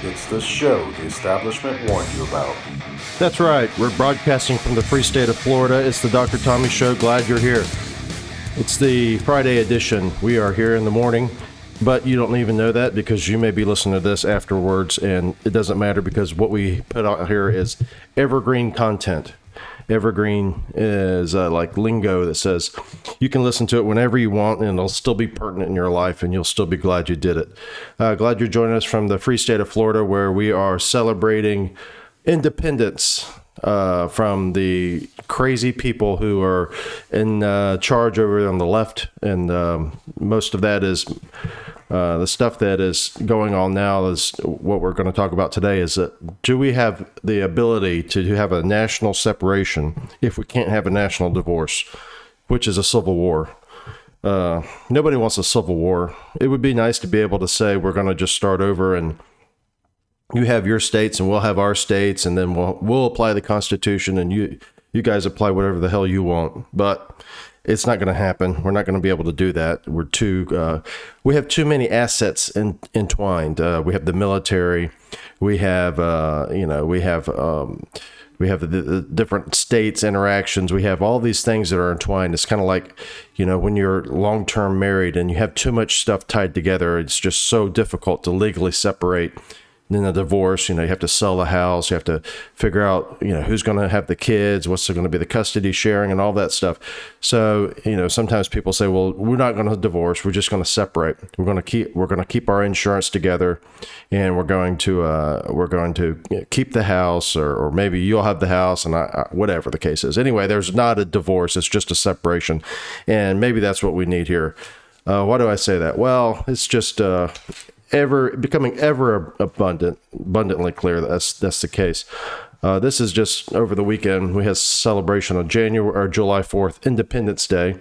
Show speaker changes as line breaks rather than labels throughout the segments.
It's the show the establishment warned you about.
That's right. We're broadcasting from the free state of Florida. It's the Dr. Tommy Show. Glad you're here. It's the Friday edition. We are here in the morning, but you don't even know that because you may be listening to this afterwards, and it doesn't matter because what we put out here is evergreen content. Evergreen is like lingo that says you can listen to it whenever you want and it'll still be pertinent in your life and you'll still be glad you did it. Glad you're joining us from the free state of Florida, where we are celebrating independence from the crazy people who are in charge over on the left. And most of that is the stuff that is going on now is what we're going to talk about today is that do we have the ability to have a national separation if we can't have a national divorce, which is a civil war? Nobody wants a civil war. It would be nice to be able to say we're going to just start over and you have your states and we'll have our states, and then we'll apply the Constitution and you guys apply whatever the hell you want. But it's not going to happen. We're not going to be able to do that. We have too many assets entwined. We have the military. We have the different states interactions. We have all these things that are entwined. It's kind of like, when you're long-term married and you have too much stuff tied together, it's just so difficult to legally separate. In a divorce, you have to sell the house. You have to figure out, who's going to have the kids, what's going to be the custody sharing and all that stuff. So, sometimes people say, well, we're not going to divorce. We're just going to separate. We're going to keep our insurance together, and we're going to keep the house, or maybe you'll have the house, and whatever the case is. Anyway, there's not a divorce. It's just a separation, and maybe that's what we need here. Why do I say that? Well, it's just becoming ever abundantly clear that's the case. This is just over the weekend. We had celebration on July 4th, Independence Day.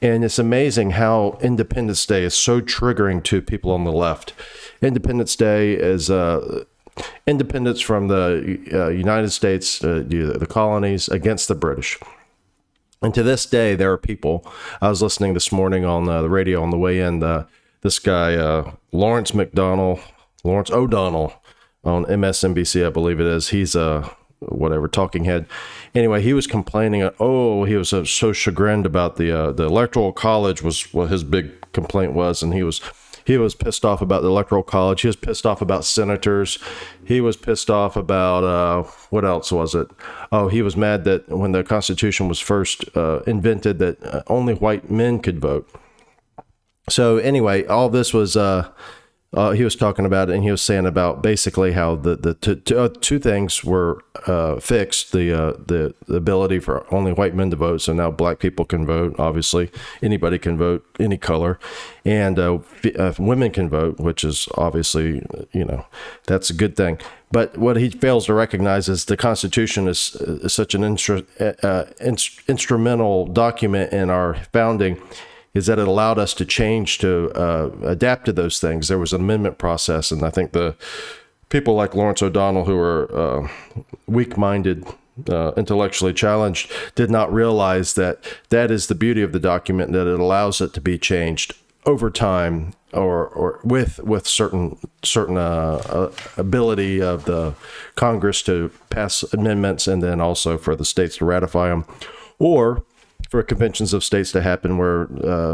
And it's amazing how Independence Day is so triggering to people on the left. Independence Day is independence from the United States, the colonies, against the British. And to this day, there are people. I was listening this morning on the radio on the way in. This guy, Lawrence O'Donnell on MSNBC, I believe it is. He's a talking head. Anyway, he was complaining. He was so chagrined about the Electoral College was what his big complaint was, and he was pissed off about the Electoral College. He was pissed off about senators. He was pissed off about what else was it? Oh, he was mad that when the Constitution was first invented, that only white men could vote. So anyway, all this was, he was talking about it, and he was saying about basically how the two things were fixed, the ability for only white men to vote. So now black people can vote. Obviously, anybody can vote, any color, and women can vote, which is obviously, that's a good thing. But what he fails to recognize is the Constitution is such an instrumental document in our founding, is that it allowed us to change, to adapt to those things. There was an amendment process, and I think the people like Lawrence O'Donnell, who are weak-minded, intellectually challenged, did not realize that is the beauty of the document, that it allows it to be changed over time, or with certain ability of the Congress to pass amendments, and then also for the states to ratify them, or for conventions of states to happen where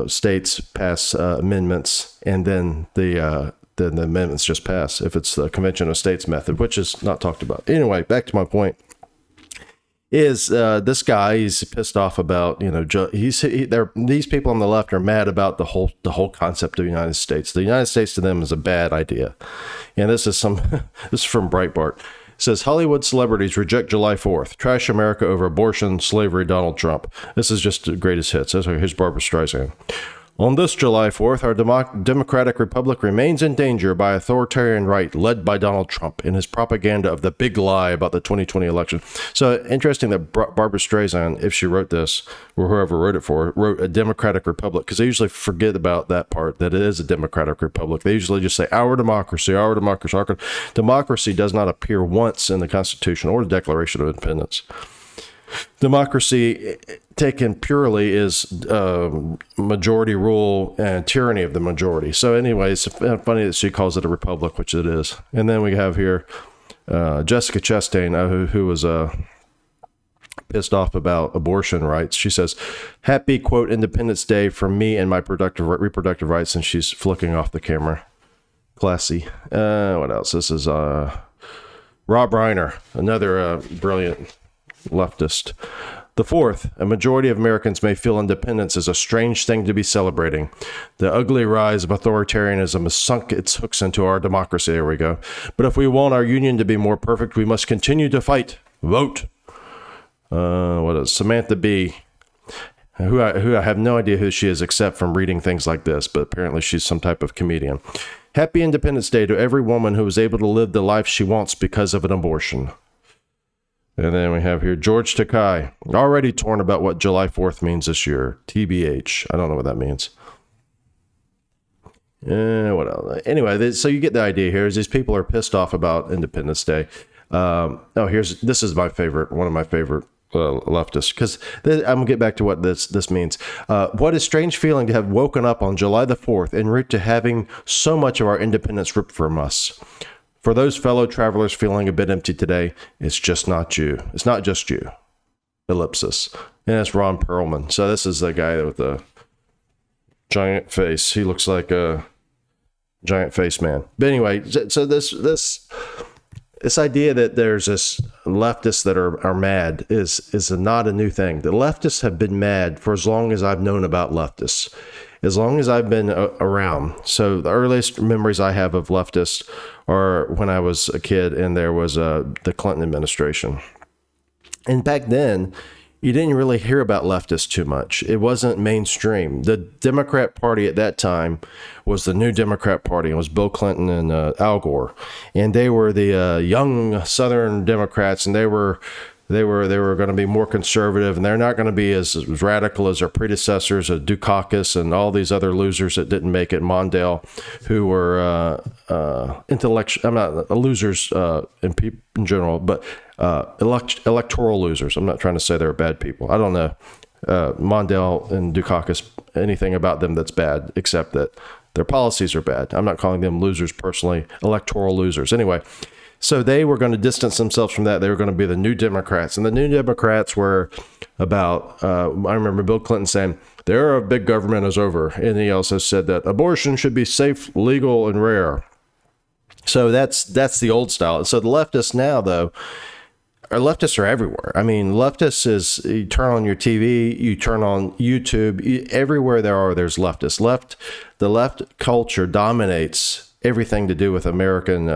states pass amendments and then the amendments just pass if it's the Convention of States method, which is not talked about. Anyway, back to my point is this guy, he's pissed off about, these people on the left are mad about the whole concept of the United States. The United States to them is a bad idea. And this is from Breitbart. Says Hollywood celebrities reject July 4th. Trash America over abortion, slavery, Donald Trump. This is just the greatest hits. Here's Barbara Streisand. On this July 4th, our democratic republic remains in danger by authoritarian right led by Donald Trump in his propaganda of the big lie about the 2020 election. So interesting that Barbara Streisand, if she wrote this, or whoever wrote it for, wrote a democratic republic, because they usually forget about that part, that it is a democratic republic. They usually just say, our democracy, our democracy. Democracy does not appear once in the Constitution or the Declaration of Independence. democracy taken purely is majority rule and tyranny of the majority. So anyway, it's funny that she calls it a republic, which it is. And then we have here Jessica Chastain, who was pissed off about abortion rights. She says, happy, quote, Independence Day for me and my reproductive rights. And she's flicking off the camera. Classy. What else? This is Rob Reiner, another brilliant leftist. The fourth, a majority of Americans may feel independence is a strange thing to be celebrating. The ugly rise of authoritarianism has sunk its hooks into our democracy. There we go. But if we want our union to be more perfect, we must continue to fight. Vote. What is Samantha Bee, who I have no idea who she is except from reading things like this, but apparently she's some type of comedian. Happy Independence Day to every woman who is able to live the life she wants because of an abortion. And then we have here George Takei, already torn about what July 4th means this year. TBH. I don't know what that means. What else? Anyway, so you get the idea here is these people are pissed off about Independence Day. This is my favorite, one of my favorite leftists, because I'm gonna get back to what this means. What a strange feeling to have woken up on July the 4th en route to having so much of our independence ripped from us. For those fellow travelers feeling a bit empty today, it's just not you. It's not just you. Ellipsis. And that's Ron Perlman. So this is the guy with the giant face. He looks like a giant face man. But anyway, so this idea that there's this leftists that are mad is not a new thing. The leftists have been mad for as long as I've known about leftists, as long as I've been around. So the earliest memories I have of leftists are when I was a kid and there was the Clinton administration. And back then, you didn't really hear about leftists too much. It wasn't mainstream. The Democrat Party at that time was the New Democrat Party. It was Bill Clinton and Al Gore, and they were the young Southern Democrats, and they were going to be more conservative, and they're not going to be as radical as their predecessors, Dukakis and all these other losers that didn't make it, Mondale, who were intellectual. I'm not losers in general, but electoral losers. I'm not trying to say they're bad people. I don't know Mondale and Dukakis, anything about them that's bad, except that their policies are bad. I'm not calling them losers personally, electoral losers. Anyway, so they were going to distance themselves from that. They were going to be the New Democrats. And the New Democrats were about, I remember Bill Clinton saying, the era of big government is over. And he also said that abortion should be safe, legal, and rare. So that's the old style. So the leftists now, though, leftists are everywhere. I mean, leftists is, you turn on your TV, you turn on YouTube, everywhere there's leftists. The left culture dominates everything to do with American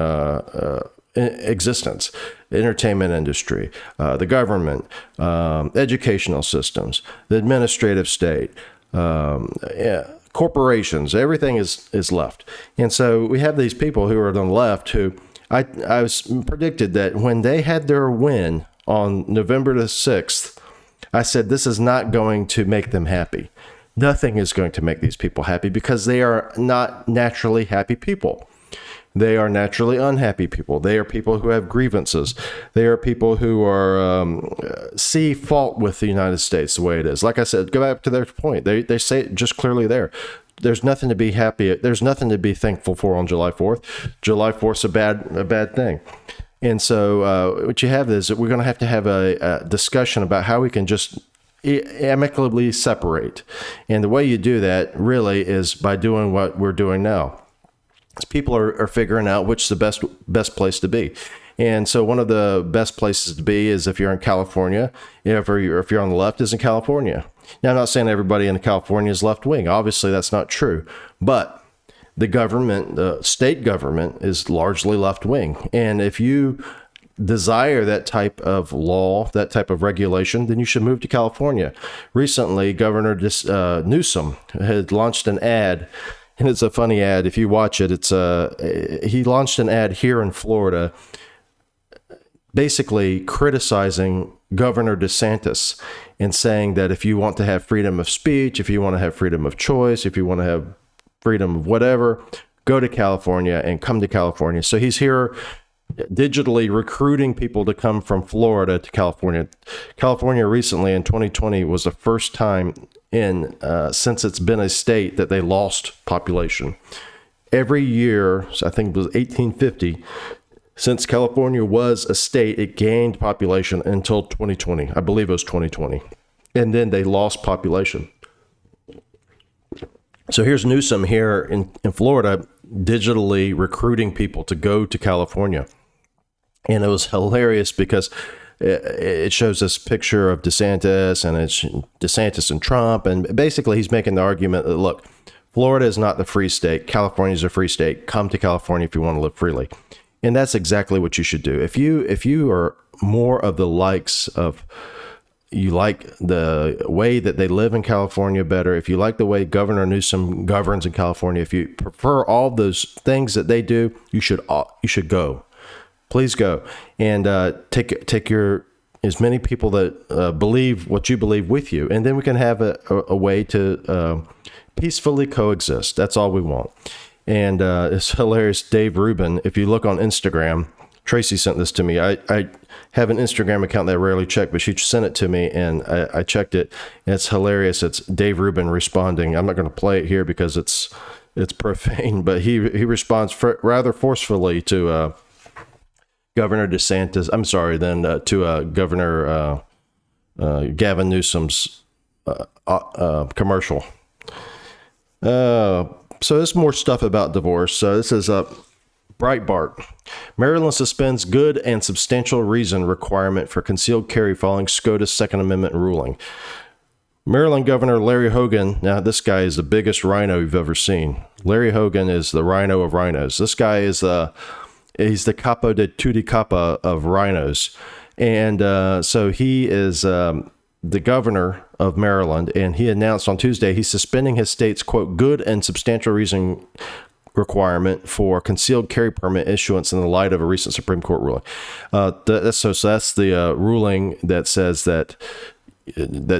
existence, entertainment industry, the government, educational systems, the administrative state, corporations, everything is left. And so we have these people who are on the left who I was predicted that when they had their win on November the 6th, I said, this is not going to make them happy. Nothing is going to make these people happy because they are not naturally happy people. They are naturally unhappy people. They are people who have grievances. They are people who are see fault with the United States the way it is. Like I said, go back to their point. They say it just clearly there. There's nothing to be happy. There's nothing to be thankful for on July 4th. July 4th's a bad thing. And so what you have is that we're going to have a discussion about how we can just amicably separate. And the way you do that really is by doing what we're doing now. People are figuring out which is the best place to be. And so one of the best places to be is if you're in California, if you're on the left, is in California. Now, I'm not saying everybody in California is left wing. Obviously, that's not true. But the government, the state government, is largely left wing. And if you desire that type of law, that type of regulation, then you should move to California. Recently, Governor Newsom had launched an ad. And it's a funny ad. If you watch it, he launched an ad here in Florida, basically criticizing Governor DeSantis and saying that if you want to have freedom of speech, if you want to have freedom of choice, if you want to have freedom of whatever, go to California and come to California. So he's here digitally recruiting people to come from Florida to California. California recently in 2020 was the first time in since it's been a state that they lost population. Every year, I think it was 1850, since California was a state, it gained population until 2020. I believe it was 2020. And then they lost population. So here's Newsom here in Florida, digitally recruiting people to go to California. And it was hilarious because it shows this picture of DeSantis, and it's DeSantis and Trump. And basically he's making the argument that, look, Florida is not the free state. California is a free state. Come to California if you want to live freely. And that's exactly what you should do. If you are more of the likes of, you like the way that they live in California better, if you like the way Governor Newsom governs in California, if you prefer all those things that they do, you should go. Please go and take your as many people that believe what you believe with you, and then we can have a way to peacefully coexist. That's all we want. And it's hilarious. Dave Rubin, if you look on Instagram, Tracy sent this to me. I have an Instagram account that I rarely check, but she sent it to me, and I checked it. And it's hilarious. It's Dave Rubin responding. I'm not going to play it here because it's profane, but he responds rather forcefully to Governor DeSantis. I'm sorry, then to Governor Gavin Newsom's commercial. So there's more stuff about divorce. So this is Breitbart. Maryland suspends good and substantial reason requirement for concealed carry following SCOTUS Second Amendment ruling. Maryland Governor Larry Hogan, now this guy is the biggest rhino you've ever seen. Larry Hogan is the rhino of rhinos. This guy is he's the capo de tutti capa of rhinos. And so he is the governor of Maryland, and he announced on Tuesday he's suspending his state's, quote, good and substantial reason requirement for concealed carry permit issuance in the light of a recent Supreme Court ruling. That's the ruling that says that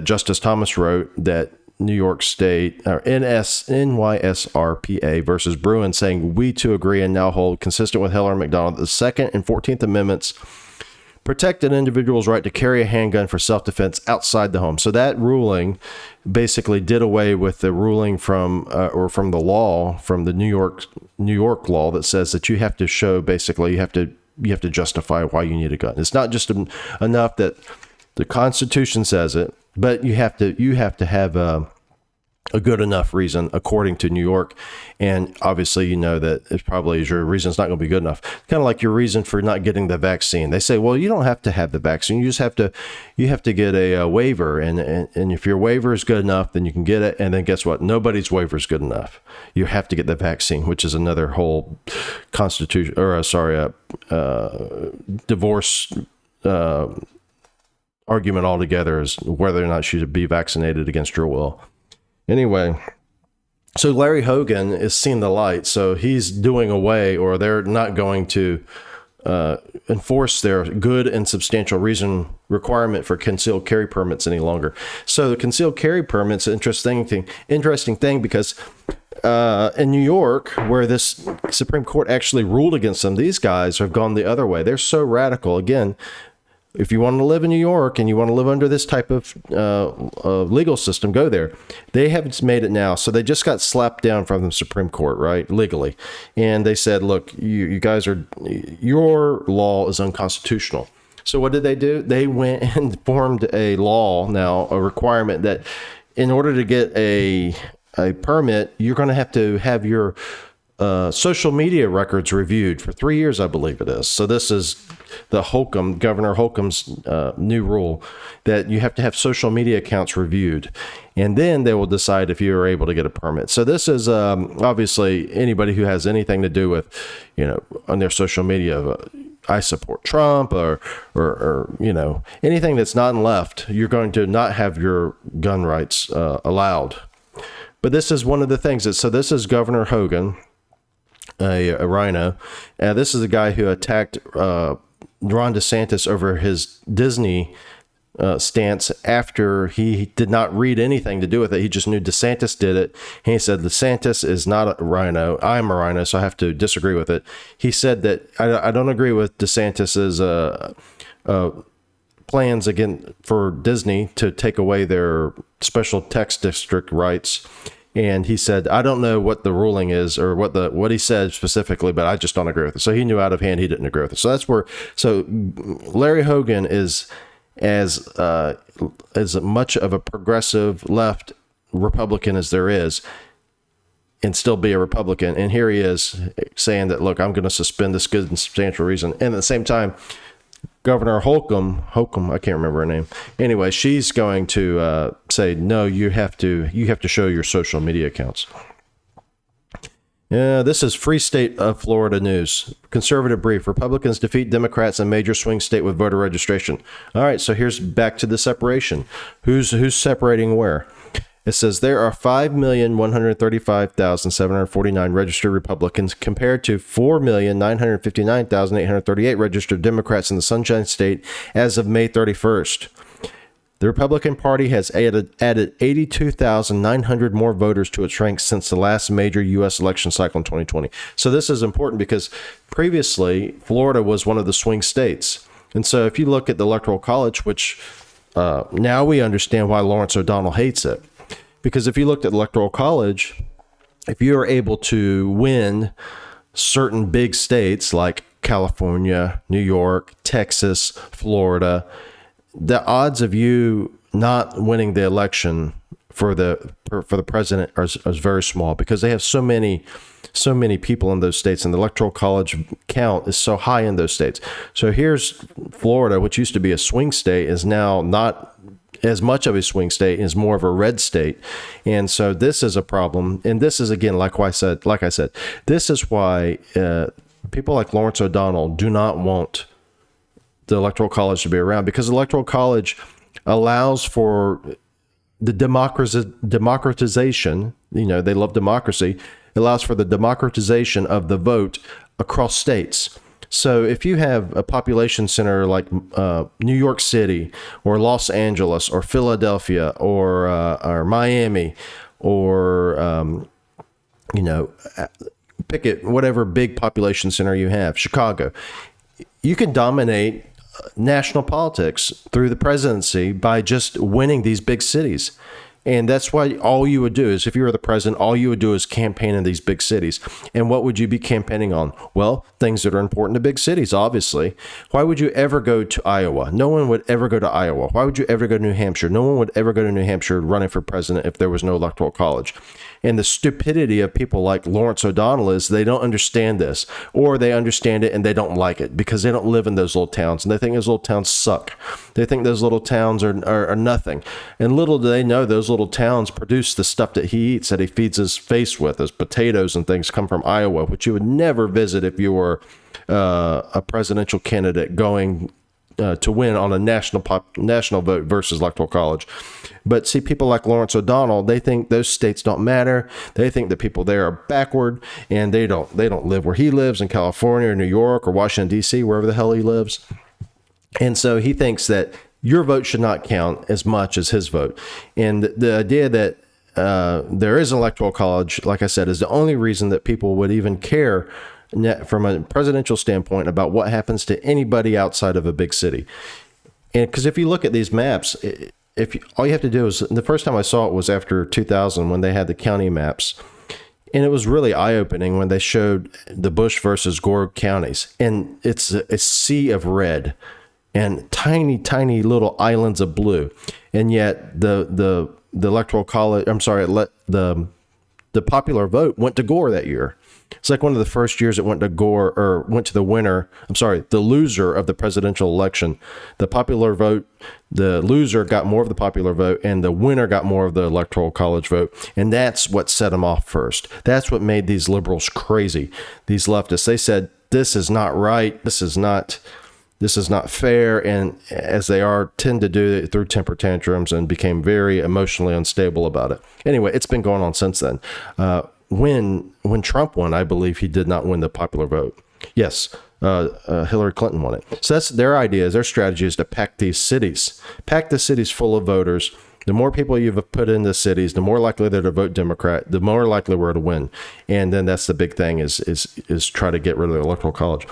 Justice Thomas wrote that New York State, or NYSRPA versus Bruin, saying we too agree and now hold, consistent with Heller and McDonald, the Second and 14th Amendments protect an individual's right to carry a handgun for self-defense outside the home. So that ruling basically did away with the ruling from the law, from the New York law that says that you have to show, basically you have to justify why you need a gun. It's not just enough that the Constitution says it, but you have to have a good enough reason, according to New York. And obviously, you know that it probably is your reason's not going to be good enough. Kind of like your reason for not getting the vaccine. They say, well, you don't have to have the vaccine. You just have to get a waiver. And if your waiver is good enough, then you can get it. And then guess what? Nobody's waiver is good enough. You have to get the vaccine, which is another whole divorce argument altogether, is whether or not she should be vaccinated against your will. Anyway, so Larry Hogan is seeing the light. So he's doing away, or they're not going to enforce their good and substantial reason requirement for concealed carry permits any longer. So the concealed carry permits, interesting thing, because in New York, where this Supreme Court actually ruled against them, these guys have gone the other way. They're so radical. Again, if you want to live in New York and you want to live under this type of legal system, go there. They haven't made it now. So they just got slapped down from the Supreme Court, right? Legally. And they said, look, you guys your law is unconstitutional. So what did they do? They went and formed a law now, a requirement that in order to get a permit, you're going to have your social media records reviewed for 3 years, I believe it is. So this is Governor Holcomb's new rule, that you have to have social media accounts reviewed, and then they will decide if you are able to get a permit. So this is obviously anybody who has anything to do with, on their social media, I support Trump or anything that's not in left, you're going to not have your gun rights allowed. But this is one of the things so this is Governor Hogan, a rhino. This is a guy who attacked Ron DeSantis over his Disney stance after he did not read anything to do with it. He just knew DeSantis did it. And he said, DeSantis is not a rhino. I'm a rhino, so I have to disagree with it. He said that I don't agree with DeSantis's plans again for Disney to take away their special tax district rights. And he said, I don't know what the ruling is or what he said specifically, but I just don't agree with it. So he knew out of hand he didn't agree with it. So that's where, so Larry Hogan is as much of a progressive left Republican as there is and still be a Republican. And here he is saying that, look, I'm going to suspend this good and substantial reason. And at the same time, Governor Holcomb, I can't remember her name. Anyway, she's going to say, no, you have to show your social media accounts. This is Free State of Florida News. Conservative brief. Republicans defeat Democrats in major swing state with voter registration. All right, so here's back to the separation. Who's separating where? It says there are 5,135,749 registered Republicans compared to 4,959,838 registered Democrats in the Sunshine State as of May 31st. The Republican Party has added 82,900 more voters to its ranks since the last major U.S. election cycle in 2020. So this is important because previously Florida was one of the swing states. And so if you look at the Electoral College, which now we understand why Lawrence O'Donnell hates it. Because if you looked at the Electoral College, if you are able to win certain big states like California, New York, Texas, Florida, the odds of you not winning the election for the president is very small because they have so many people in those states, and the Electoral College count is so high in those states. So here's Florida, which used to be a swing state, is now not as much of a swing state, is more of a red state. And so this is a problem. And this is, again, like I said, this is why people like Lawrence O'Donnell do not want the Electoral College to be around, because the Electoral College allows for the democratization. You know, they love democracy. It allows for the democratization of the vote across states. So if you have a population center like New York City or Los Angeles or Philadelphia or Miami or, pick it, whatever big population center you have, Chicago, you can dominate national politics through the presidency by just winning these big cities. And that's why all you would do is, if you were the president, all you would do is campaign in these big cities. And what would you be campaigning on? Well, things that are important to big cities, obviously. Why would you ever go to Iowa? No one would ever go to Iowa. Why would you ever go to New Hampshire? No one would ever go to New Hampshire running for president if there was no Electoral College. And the stupidity of people like Lawrence O'Donnell is they don't understand this, or they understand it and they don't like it because they don't live in those little towns and they think those little towns suck. They think those little towns are nothing. And little do they know those little towns produce the stuff that he eats, that he feeds his face with. Those potatoes and things come from Iowa, which you would never visit if you were a presidential candidate going to win on a national vote versus Electoral College. But see, people like Lawrence O'Donnell, they think those states don't matter. They think the people there are backward, and they don't live where he lives in California or New York or Washington, D.C., wherever the hell he lives. And so he thinks that your vote should not count as much as his vote. And the idea that there is an Electoral College, like I said, is the only reason that people would even care from a presidential standpoint about what happens to anybody outside of a big city. And because if you look at these maps, all you have to do is, the first time I saw it was after 2000 when they had the county maps. And it was really eye-opening when they showed the Bush versus Gore counties. And it's a sea of red and tiny, tiny little islands of blue. And yet the Electoral College, the popular vote went to Gore that year. It's like one of the first years it went to Gore, or went to the loser of the presidential election. The popular vote, the loser got more of the popular vote, and the winner got more of the Electoral College vote. And that's what set them off first. That's what made these liberals crazy, these leftists. They said, this is not right. This is not fair. And as they tend to do it through temper tantrums, and became very emotionally unstable about it. Anyway, it's been going on since then. When Trump won, I believe he did not win the popular vote. Yes. Hillary Clinton won it. So that's their idea. Their strategy is to pack the cities full of voters. The more people you've put in the cities, the more likely they're to vote Democrat, the more likely we're to win. And then that's the big thing is try to get rid of the electoral college.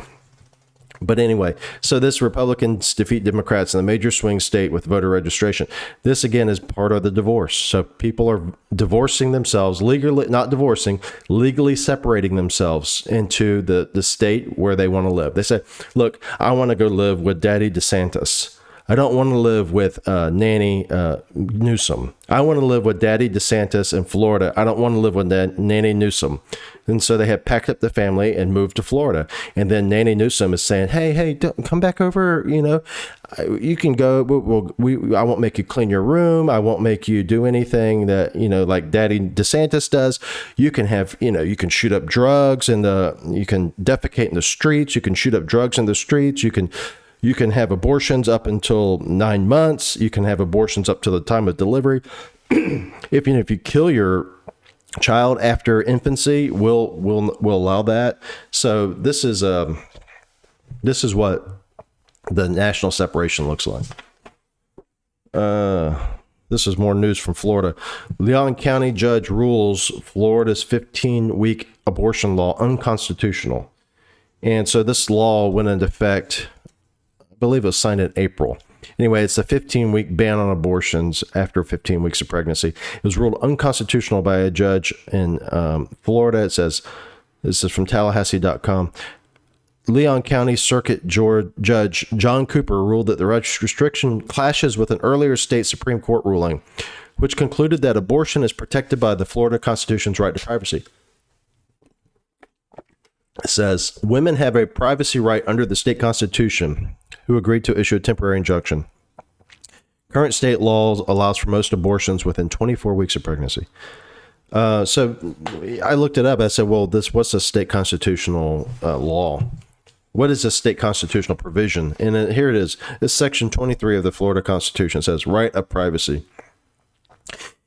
But anyway, so this Republicans defeat Democrats in a major swing state with voter registration. This, again, is part of the divorce. So people are divorcing themselves, legally, not divorcing, legally separating themselves into the state where they want to live. They say, look, I want to go live with Daddy DeSantis. I don't want to live with Nanny Newsom. I want to live with Daddy DeSantis in Florida. I don't want to live with Nanny Newsom. And so they have packed up the family and moved to Florida. And then Nanny Newsom is saying, hey, don't come back over. You know, you can go. I won't make you clean your room. I won't make you do anything that, you know, like Daddy DeSantis does. You can have, you know, you can shoot up drugs and you can defecate in the streets. You can shoot up drugs in the streets. You can have abortions up until 9 months. You can have abortions up to the time of delivery. If you kill your child after infancy, we'll allow that. So this is what the national separation looks like. This is more news from Florida. Leon County judge rules Florida's 15-week abortion law unconstitutional. And so this law went into effect, I believe it was signed in April. Anyway, it's a 15-week ban on abortions after 15 weeks of pregnancy. It was ruled unconstitutional by a judge in Florida. It says, this is from Tallahassee.com. Leon County Circuit Judge John Cooper ruled that the restriction clashes with an earlier state Supreme Court ruling, which concluded that abortion is protected by the Florida Constitution's right to privacy. It says, women have a privacy right under the state constitution, who agreed to issue a temporary injunction. Current state laws allows for most abortions within 24 weeks of pregnancy. So I looked it up. I said, well, what's a state constitutional law? What is a state constitutional provision? And here it is. It's section 23 of the Florida Constitution. It says, right of privacy.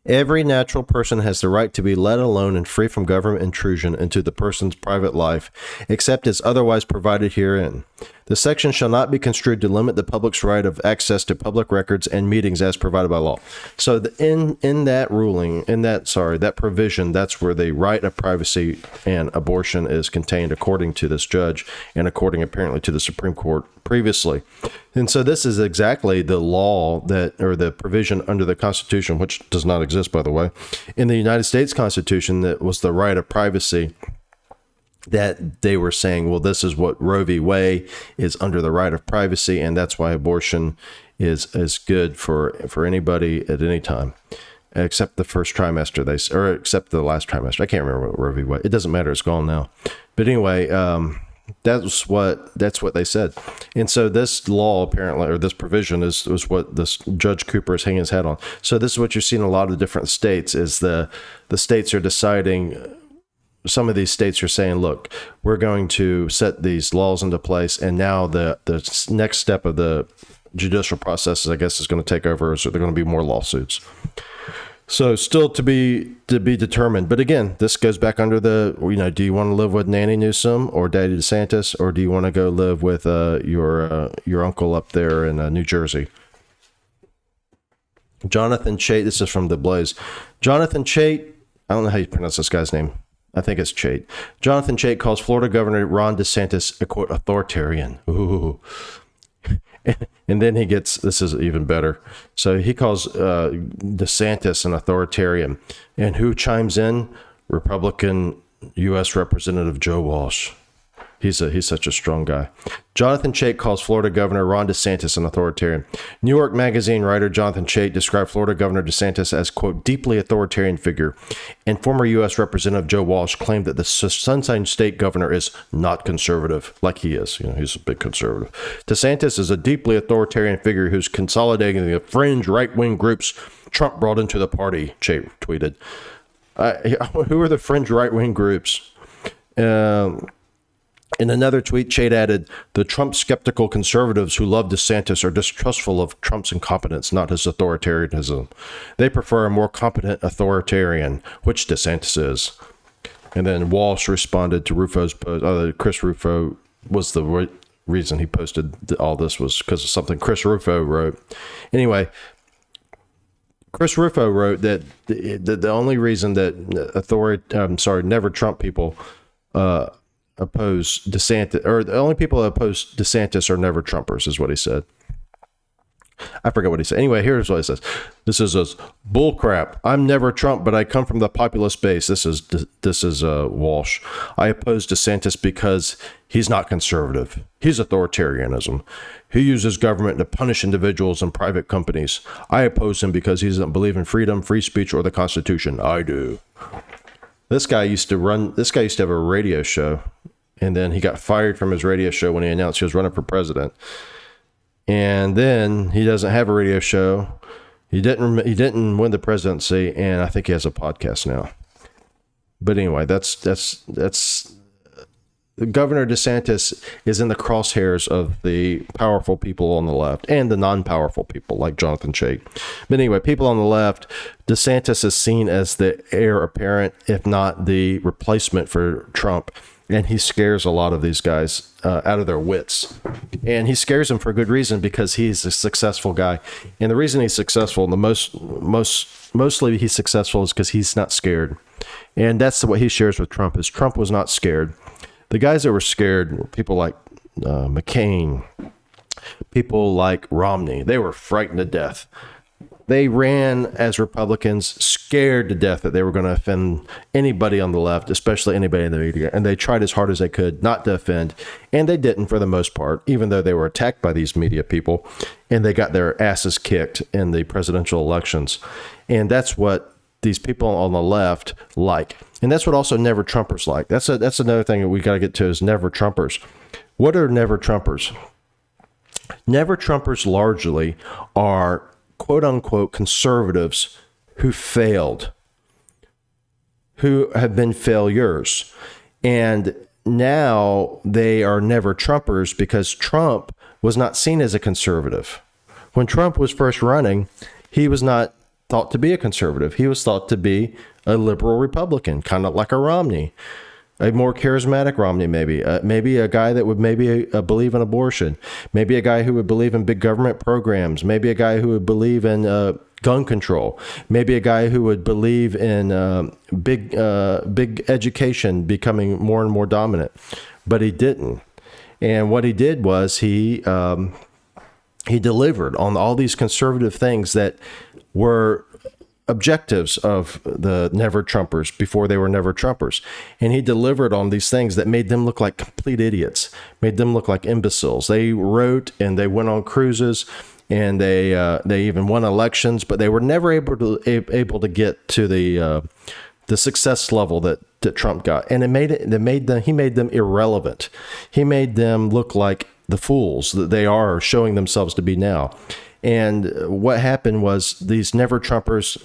Every natural person has the right to be let alone and free from government intrusion into the person's private life, except as otherwise provided herein. The section shall not be construed to limit the public's right of access to public records and meetings as provided by law. So in that ruling, that provision, that's where the right of privacy and abortion is contained, according to this judge and according apparently to the Supreme Court previously. And so this is exactly the law or the provision under the Constitution, which does not exist, by the way, in the United States Constitution, that was the right of privacy, that they were saying, well, this is what Roe v. Wade is under the right of privacy, and that's why abortion is good for anybody at any time, except the first trimester, or except the last trimester. I can't remember what Roe v. Wade. It doesn't matter. It's gone now. But anyway, that's what they said. And so this law apparently, or this provision is what this Judge Cooper is hanging his hat on. So this is what you see in a lot of different states, is the states are deciding. Some of these states are saying, look, we're going to set these laws into place. And now the next step of the judicial process, I guess, is going to take over. So there are going to be more lawsuits. So still to be determined. But again, this goes back under the, do you want to live with Nanny Newsom or Daddy DeSantis, or do you want to go live with your uncle up there in New Jersey? Jonathan Chait, this is from The Blaze. Jonathan Chait, I don't know how you pronounce this guy's name. I think it's Chait. Jonathan Chait calls Florida Governor Ron DeSantis a, quote, authoritarian. Ooh. And then he gets, this is even better. So he calls DeSantis an authoritarian. And who chimes in? Republican U.S. Representative Joe Walsh. He's such a strong guy. Jonathan Chait calls Florida Governor Ron DeSantis an authoritarian. New York Magazine writer Jonathan Chait described Florida Governor DeSantis as, quote, deeply authoritarian figure. And former U.S. Representative Joe Walsh claimed that the Sunshine State governor is not conservative, like he is. He's a big conservative. DeSantis is a deeply authoritarian figure who's consolidating the fringe right-wing groups Trump brought into the party, Chait tweeted. Who are the fringe right-wing groups? In another tweet, Chait added, the Trump-skeptical conservatives who love DeSantis are distrustful of Trump's incompetence, not his authoritarianism. They prefer a more competent authoritarian, which DeSantis is. And then Walsh responded to Rufo's post, Chris Rufo was the reason he posted all this, was because of something Chris Rufo wrote. Anyway, Chris Rufo wrote that the only reason that NeverTrump people oppose DeSantis, or the only people that oppose DeSantis are NeverTrumpers, is what he said. I forget what he said. Anyway, here's what he says. This is bull crap. I'm never Trump, but I come from the populist base. This is Walsh. I oppose DeSantis because he's not conservative. He's authoritarianism. He uses government to punish individuals and private companies. I oppose him because he doesn't believe in freedom, free speech, or the Constitution. I do. This guy used to have a radio show, and then he got fired from his radio show when he announced he was running for president. And then he doesn't have a radio show. He didn't win the presidency, and I think he has a podcast now. But anyway, that's Governor DeSantis is in the crosshairs of the powerful people on the left and the non-powerful people like Jonathan Chait. But anyway, people on the left, DeSantis is seen as the heir apparent, if not the replacement for Trump. And he scares a lot of these guys out of their wits. And he scares them for a good reason, because he's a successful guy. And the reason he's successful, and mostly he's successful, is because he's not scared. And that's what he shares with Trump, is Trump was not scared. The guys that were scared were people like McCain, people like Romney. They were frightened to death. They ran as Republicans, scared to death that they were going to offend anybody on the left, especially anybody in the media. And they tried as hard as they could not to offend. And they didn't, for the most part, even though they were attacked by these media people. And they got their asses kicked in the presidential elections. And that's what these people on the left like. And that's what also NeverTrumpers like. That's another thing that we got to get to, is NeverTrumpers. What are NeverTrumpers? NeverTrumpers largely are quote unquote conservatives who failed, who have been failures. And now they are never Trumpers because Trump was not seen as a conservative. When Trump was first running, he was not thought to be a conservative. He was thought to be a liberal Republican, kind of like a Romney. A more charismatic Romney, maybe. Maybe a guy that would believe in abortion. Maybe a guy who would believe in big government programs. Maybe a guy who would believe in gun control. Maybe a guy who would believe in big education becoming more and more dominant. But he didn't. And what he did was he delivered on all these conservative things that were objectives of the NeverTrumpers before they were NeverTrumpers. And he delivered on these things that made them look like complete idiots, made them look like imbeciles. They wrote and they went on cruises, and they even won elections, but they were never able to get to the success level that Trump got. And he made them irrelevant. He made them look like the fools that they are showing themselves to be now. And what happened was these NeverTrumpers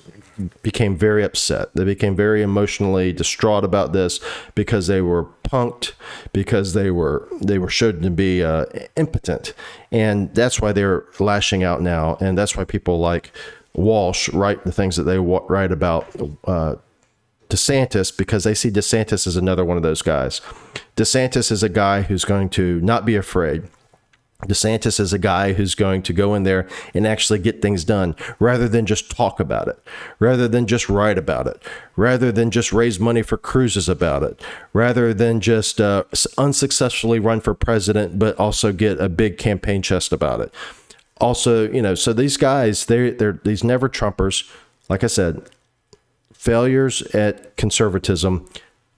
became very upset. They became very emotionally distraught about this because they were punked, because they were showed to be impotent. And that's why they're lashing out now. And that's why people like Walsh write the things that they write about DeSantis, because they see DeSantis as another one of those guys. DeSantis is a guy who's going to not be afraid. DeSantis is a guy who's going to go in there and actually get things done, rather than just talk about it, rather than just write about it, rather than just raise money for cruises about it, rather than just unsuccessfully run for president, but also get a big campaign chest about it. Also, so these guys, they're these NeverTrumpers, like I said, failures at conservatism,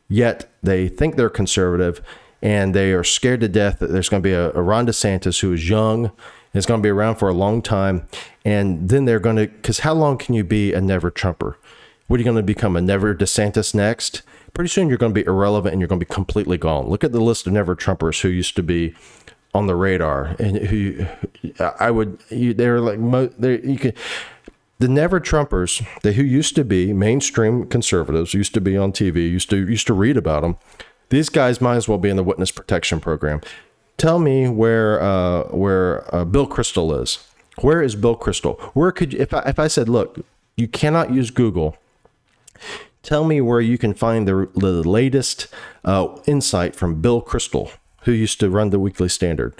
yet they think they're conservative. And they are scared to death that there's going to be a Ron DeSantis who is young, is going to be around for a long time. And then they're going to, because how long can you be a NeverTrumper? What are you going to become, a Never DeSantis next? Pretty soon you're going to be irrelevant and you're going to be completely gone. Look at the list of NeverTrumpers who used to be on the radar, and the NeverTrumpers, who used to be mainstream conservatives, used to be on TV, used to read about them. These guys might as well be in the witness protection program. Tell me where Bill Kristol is. Where is Bill Kristol? Where could you, if I said, look, you cannot use Google, tell me where you can find the latest insight from Bill Kristol. who used to run the Weekly Standard.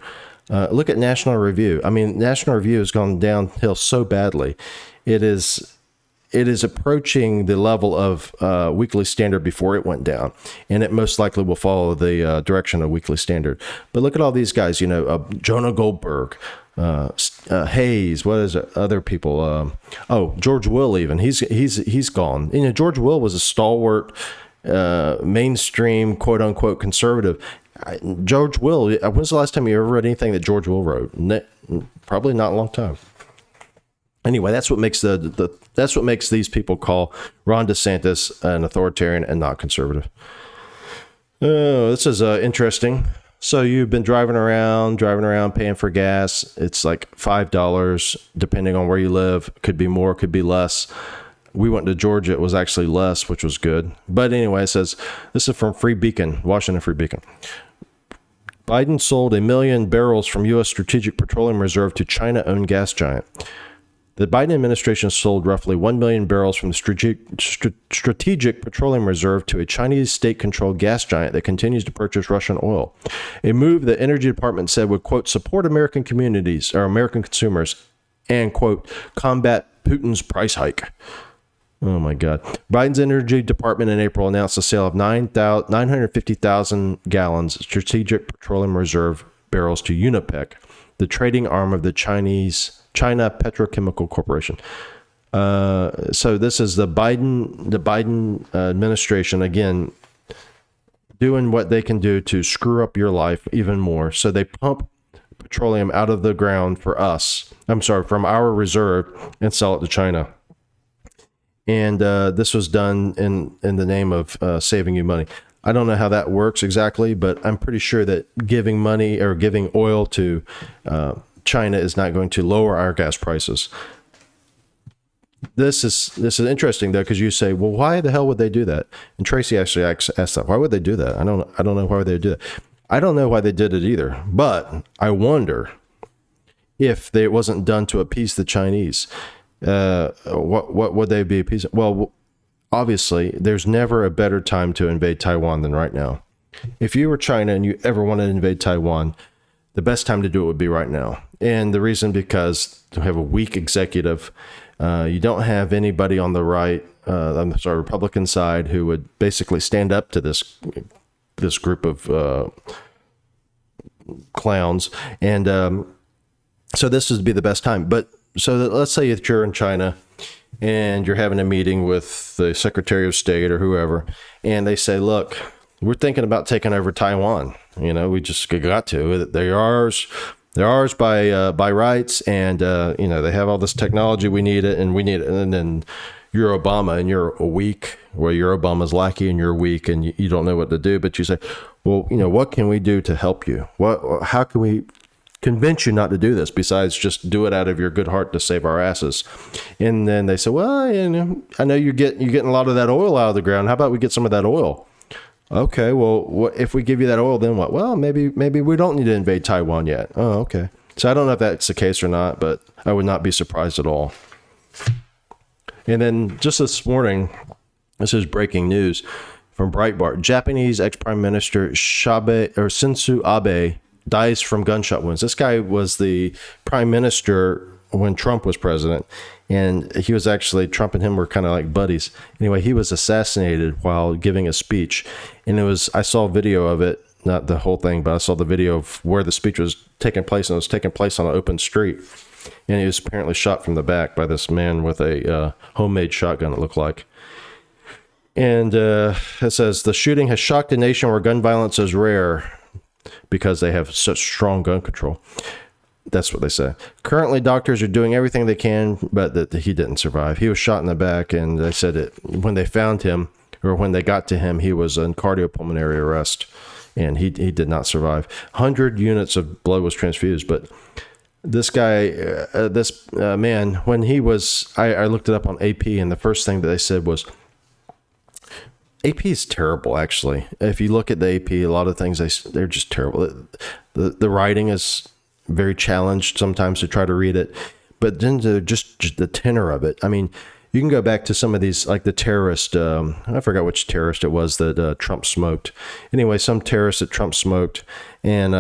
Look at National Review. I mean, National Review has gone downhill so badly. It is approaching the level of Weekly Standard before it went down, and it most likely will follow the direction of Weekly Standard. But look at all these guys, Jonah Goldberg, Hayes, what is it? Other people? George Will, even he's gone. George Will was a stalwart, mainstream, quote unquote conservative. George Will. When's the last time you ever read anything that George Will wrote? Probably not a long time. Anyway, that's what makes that's what makes these people call Ron DeSantis an authoritarian and not conservative. Oh, this is interesting. So you've been driving around, paying for gas. It's like $5, depending on where you live. Could be more, could be less. We went to Georgia. It was actually less, which was good. But anyway, it says, this is from Free Beacon, Washington Free Beacon. Biden sold 1 million barrels from U.S. Strategic Petroleum Reserve to China-owned gas giant. The Biden administration sold roughly 1 million barrels from the Strategic Petroleum Reserve to a Chinese state-controlled gas giant that continues to purchase Russian oil. A move the Energy Department said would, quote, support American communities or American consumers and, quote, combat Putin's price hike. Oh, my God. Biden's Energy Department in April announced the sale of 950,000 gallons of Strategic Petroleum Reserve barrels to Unipec, the trading arm of the China Petrochemical Corporation. So this is the Biden administration, again, doing what they can do to screw up your life even more. So they pump petroleum out of the ground from our reserve and sell it to China. And this was done in the name of saving you money. I don't know how that works exactly, but I'm pretty sure that giving money or giving oil to China is not going to lower our gas prices. This is interesting though, because you say, well, why the hell would they do that? And Tracy actually asked that. Why would they do that? I don't know why they do that. I don't know why they did it either, but I wonder if it wasn't done to appease the Chinese. What would they be appeasing? Well, obviously, there's never a better time to invade Taiwan than right now. If you were China and you ever wanted to invade Taiwan, the best time to do it would be right now. And the reason, because you have a weak executive. You don't have anybody on the right, Republican side, who would basically stand up to this group of clowns. And so this would be the best time. But so let's say if you're in China and you're having a meeting with the Secretary of State or whoever, and they say, look, we're thinking about taking over Taiwan. We just got to. They're ours by rights, and they have all this technology. We need it, and we need it. And then you're Obama, and you're weak. Well, you're Obama's lackey, and you're weak, and you don't know what to do. But you say, well, what can we do to help you? How can we convince you not to do this besides just do it out of your good heart to save our asses? And then they say, well, I know you're getting a lot of that oil out of the ground. How about we get some of that oil? Okay, well, if we give you that oil, then what? Well, maybe we don't need to invade Taiwan yet. Oh, okay. So I don't know if that's the case or not, but I would not be surprised at all. And then just this morning, this is breaking news from Breitbart. Japanese ex-Prime Minister Shinzo Abe dies from gunshot wounds. This guy was the prime minister when Trump was president, and he was actually, Trump and him were kind of like buddies. Anyway, he was assassinated while giving a speech, and I saw a video of it, not the whole thing, but I saw the video of where the speech was taking place, and it was taking place on an open street, and he was apparently shot from the back by this man with a homemade shotgun, it looked like. And it says, the shooting has shocked a nation where gun violence is rare because they have such strong gun control. That's what they say. Currently, doctors are doing everything they can, but that he didn't survive. He was shot in the back, and they said when they found him, or when they got to him, he was in cardiopulmonary arrest, and he did not survive. 100 units of blood was transfused, but this guy, man, when he was, I looked it up on AP, and the first thing that they said was, AP is terrible, actually. If you look at the AP, a lot of things, they're just terrible. The writing is very challenged sometimes to try to read it, but then just the tenor of it. I mean, you can go back to some of these, like the terrorist, I forgot which terrorist it was that Trump smoked. Anyway, some terrorist that Trump smoked, and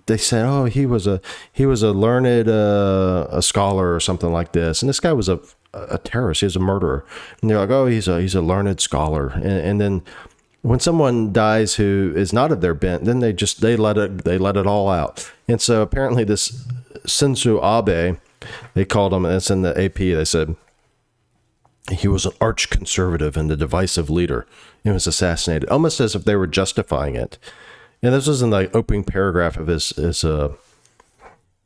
they said, oh, he was a learned a scholar or something like this. And this guy was a terrorist. He was a murderer. And they're like, oh, he's a learned scholar. And then when someone dies who is not of their bent, then they let it all out. And so apparently this Shinzo Abe, they called him, and it's in the AP, they said he was an arch conservative and a divisive leader. He was assassinated, almost as if they were justifying it. And this was in the opening paragraph of his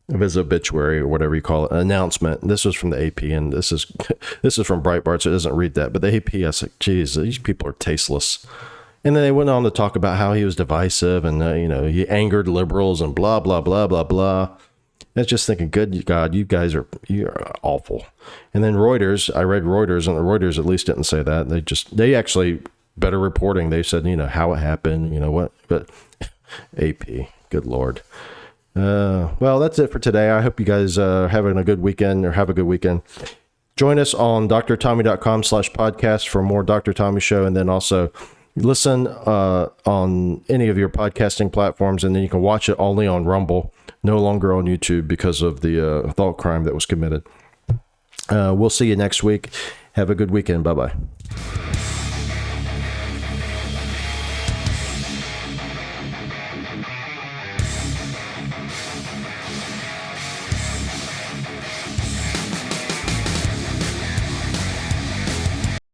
obituary, or whatever you call it, announcement. This was from the AP, and this is from Breitbart, so it doesn't read that. But the AP, I was like, geez, these people are tasteless. And then they went on to talk about how he was divisive, and he angered liberals and blah blah blah blah blah. I was just thinking, good God, you're awful. And then Reuters, I read Reuters, and the Reuters at least didn't say that. They actually better reporting. They said, how it happened, what, but AP, good Lord. Well, that's it for today. I hope you guys are having a good weekend, or have a good weekend. Join us on drtommy.com/podcast for more Dr. Tommy Show. And then also listen on any of your podcasting platforms. And then you can watch it only on Rumble, no longer on YouTube because of the thought crime that was committed. We'll see you next week. Have a good weekend. Bye-bye.